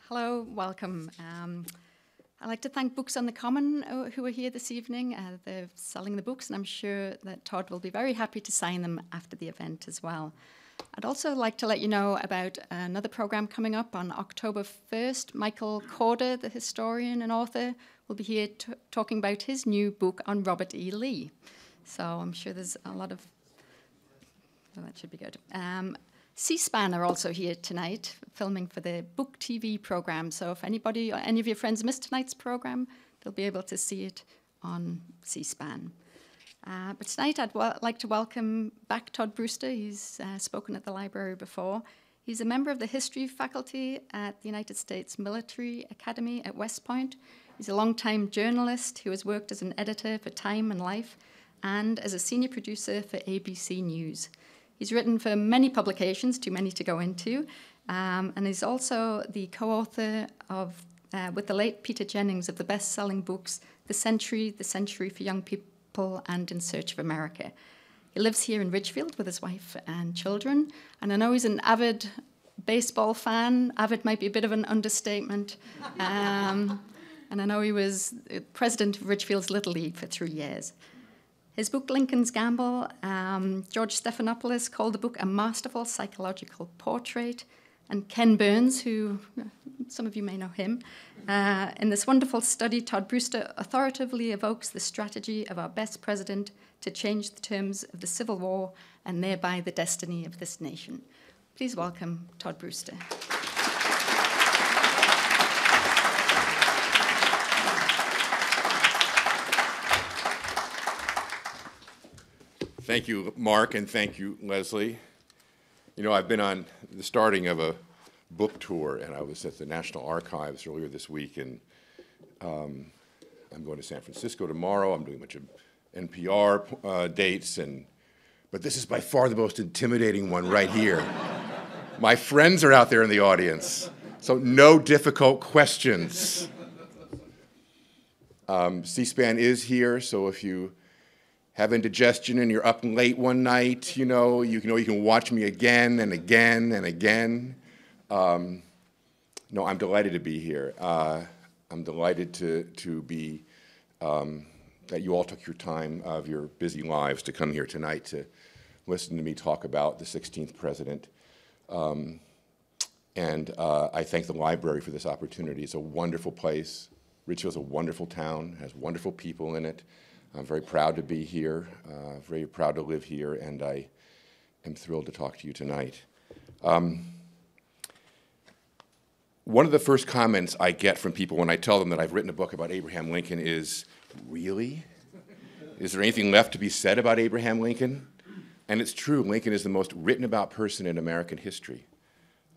Hello, welcome. I'd like to thank Books on the Common who are here this evening. They're selling the books, and I'm sure that Todd will be very happy to sign them after the event as well. I'd also like to let you know about another program coming up on October 1st. Michael Corder, the historian and author, will be here talking about his new book on Robert E. Lee. So I'm sure there's a lot of... Oh, that should be good. C-SPAN are also here tonight, filming for the BookTV program. So if anybody or any of your friends missed tonight's program, they'll be able to see it on C-SPAN. But tonight I'd like to welcome back Todd Brewster. He's spoken at the library before. He's a member of the history faculty at the United States Military Academy at West Point. He's a longtime journalist who has worked as an editor for Time and Life and as a senior producer for ABC News. He's written for many publications, too many to go into, and he's also the co-author of, with the late Peter Jennings, of the best-selling books The Century for Young People, and In Search of America. He lives here in Ridgefield with his wife and children, and I know he's an avid baseball fan. Avid might be a bit of an understatement. And I know he was president of Ridgefield's Little League for 3 years. His book, Lincoln's Gamble, George Stephanopoulos called the book a masterful psychological portrait. And Ken Burns, who some of you may know him, in this wonderful study, Todd Brewster authoritatively evokes the strategy of our best president to change the terms of the Civil War and thereby the destiny of this nation. Please welcome Todd Brewster. Thank you, Mark, and thank you, Leslie. You know, I've been on the starting of a book tour, and I was at the National Archives earlier this week, and I'm going to San Francisco tomorrow. I'm doing a bunch of NPR dates, but this is by far the most intimidating one right here. My friends are out there in the audience, so no difficult questions. C-SPAN is here, so if you have indigestion and you're up late one night, you can watch me again and again and again. No, I'm delighted to be here. I'm delighted to be, that you all took your time of your busy lives to come here tonight to listen to me talk about the 16th president. And I thank the library for this opportunity. It's a wonderful place. Ridgefield's a wonderful town, has wonderful people in it. I'm very proud to be here, very proud to live here, and I am thrilled to talk to you tonight. One of the first comments I get from people when I tell them that I've written a book about Abraham Lincoln is, really? Is there anything left to be said about Abraham Lincoln? And it's true, Lincoln is the most written about person in American history.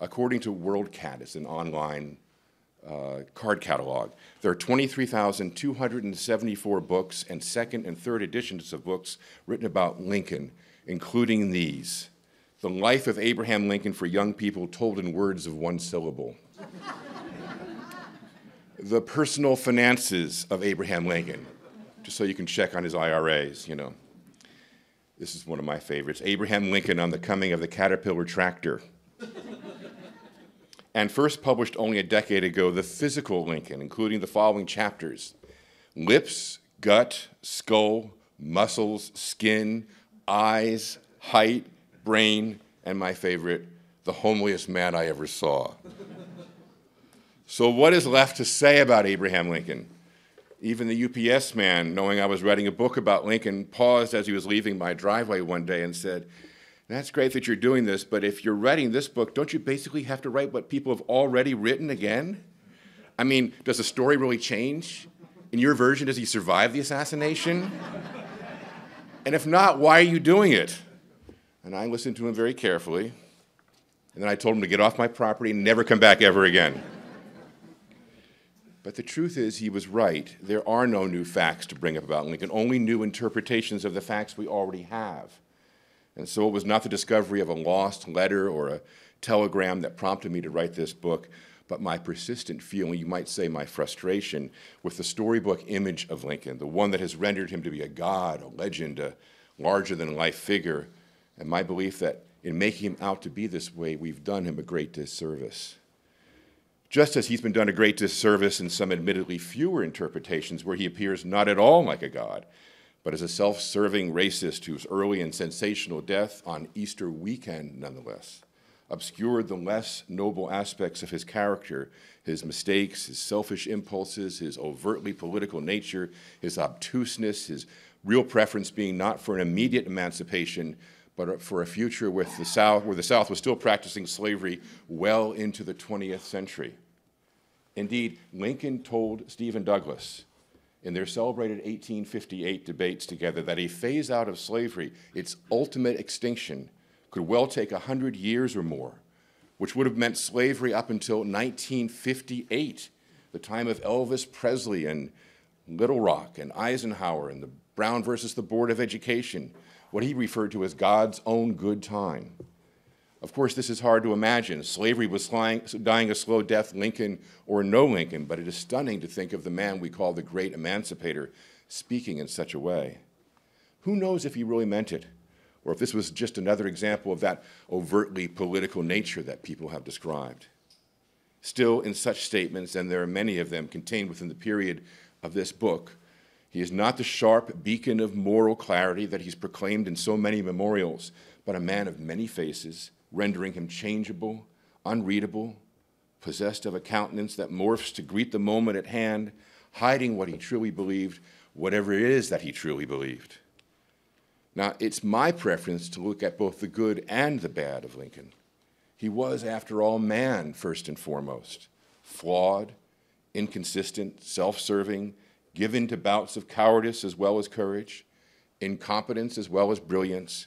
According to WorldCat, it's an online card catalog. There are 23,274 books and second and third editions of books written about Lincoln, including these: The Life of Abraham Lincoln for Young People Told in Words of One Syllable. The Personal Finances of Abraham Lincoln, just so you can check on his IRAs, This is one of my favorites, Abraham Lincoln on the Coming of the Caterpillar Tractor. And first published only a decade ago, The Physical Lincoln, including the following chapters: lips, gut, skull, muscles, skin, eyes, height, brain, and my favorite, the homeliest man I ever saw. So what is left to say about Abraham Lincoln? Even the UPS man, knowing I was writing a book about Lincoln, paused as he was leaving my driveway one day and said, "That's great that you're doing this, but if you're writing this book, don't you basically have to write what people have already written again? I mean, does the story really change? In your version, does he survive the assassination? And if not, why are you doing it?" And I listened to him very carefully, and then I told him to get off my property and never come back ever again. But the truth is, he was right. There are no new facts to bring up about Lincoln, only new interpretations of the facts we already have. And so it was not the discovery of a lost letter or a telegram that prompted me to write this book, but my persistent feeling, you might say my frustration, with the storybook image of Lincoln, the one that has rendered him to be a god, a legend, a larger-than-life figure, and my belief that in making him out to be this way, we've done him a great disservice. just as he's been done a great disservice in some admittedly fewer interpretations where he appears not at all like a god, but as a self-serving racist whose early and sensational death on Easter weekend, nonetheless, obscured the less noble aspects of his character, his mistakes, his selfish impulses, his overtly political nature, his obtuseness, his real preference being not for an immediate emancipation, but for a future with the South, where the South was still practicing slavery well into the 20th century. Indeed, Lincoln told Stephen Douglas in their celebrated 1858 debates together that a phase out of slavery, its ultimate extinction, could well take 100 years or more, which would have meant slavery up until 1958, the time of Elvis Presley and Little Rock and Eisenhower and the Brown versus the Board of Education, what he referred to as God's own good time. Of course, this is hard to imagine. Slavery was dying a slow death, Lincoln or no Lincoln, but it is stunning to think of the man we call the great emancipator speaking in such a way. Who knows if he really meant it, or if this was just another example of that overtly political nature that people have described. Still, in such statements, and there are many of them contained within the period of this book, he is not the sharp beacon of moral clarity that he's proclaimed in so many memorials, but a man of many faces, rendering him changeable, unreadable, possessed of a countenance that morphs to greet the moment at hand, hiding what he truly believed, whatever it is that he truly believed. Now, it's my preference to look at both the good and the bad of Lincoln. He was, after all, man first and foremost, flawed, inconsistent, self-serving, given to bouts of cowardice as well as courage, incompetence as well as brilliance.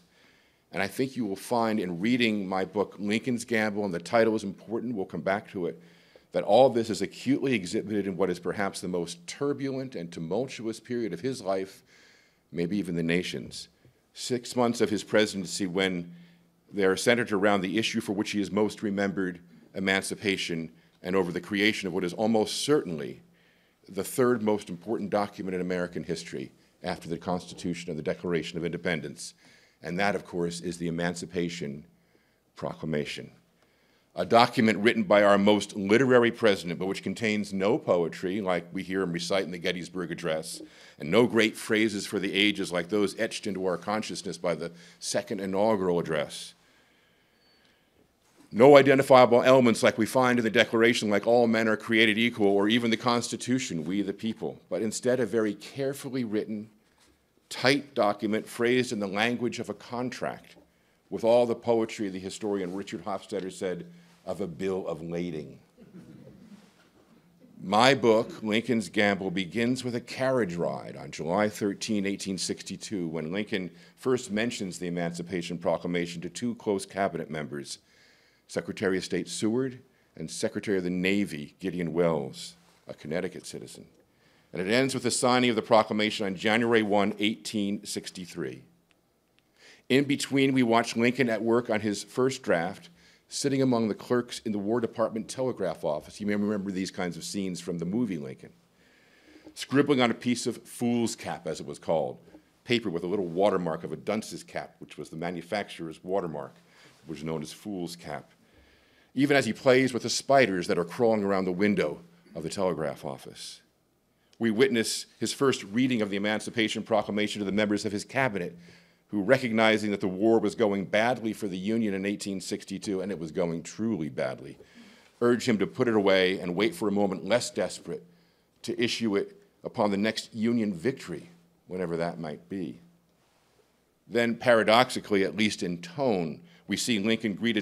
And I think you will find in reading my book, Lincoln's Gamble, and the title is important, we'll come back to it, that all this is acutely exhibited in what is perhaps the most turbulent and tumultuous period of his life, maybe even the nation's. 6 months of his presidency when they are centered around the issue for which he is most remembered, emancipation, and over the creation of what is almost certainly the third most important document in American history after the Constitution and the Declaration of Independence. And that, of course, is the Emancipation Proclamation, a document written by our most literary president, but which contains no poetry like we hear him recite in the Gettysburg Address, and no great phrases for the ages like those etched into our consciousness by the second inaugural address. No identifiable elements like we find in the Declaration, like all men are created equal, or even the Constitution, we the people, but instead a very carefully written, tight document phrased in the language of a contract, with all the poetry the historian Richard Hofstadter said of a bill of lading. My book, Lincoln's Gamble, begins with a carriage ride on July 13, 1862, when Lincoln first mentions the Emancipation Proclamation to two close cabinet members, Secretary of State Seward and Secretary of the Navy Gideon Welles, a Connecticut citizen. And it ends with the signing of the proclamation on January 1, 1863. In between, we watch Lincoln at work on his first draft, sitting among the clerks in the War Department telegraph office. You may remember these kinds of scenes from the movie Lincoln. Scribbling on a piece of fool's cap, as it was called, paper with a little watermark of a dunce's cap, which was the manufacturer's watermark, which was known as fool's cap. Even as he plays with the spiders that are crawling around the window of the telegraph office. We witness his first reading of the Emancipation Proclamation to the members of his cabinet, who, recognizing that the war was going badly for the Union in 1862, and it was going truly badly, urged him to put it away and wait for a moment less desperate to issue it upon the next Union victory, whenever that might be. Then, paradoxically, at least in tone, we see Lincoln greet a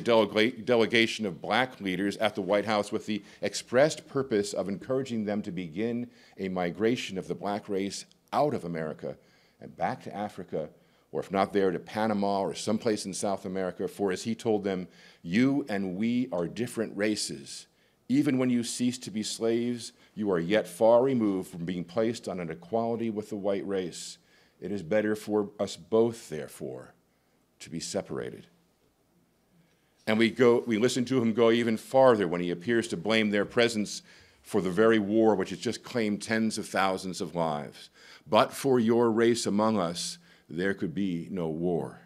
delegation of black leaders at the White House with the expressed purpose of encouraging them to begin a migration of the black race out of America and back to Africa, or if not there, to Panama or someplace in South America, for as he told them, you and we are different races. Even when you cease to be slaves, you are yet far removed from being placed on an equality with the white race. It is better for us both, therefore, to be separated. And we listen to him go even farther when he appears to blame their presence for the very war which has just claimed tens of thousands of lives. But for your race among us, there could be no war.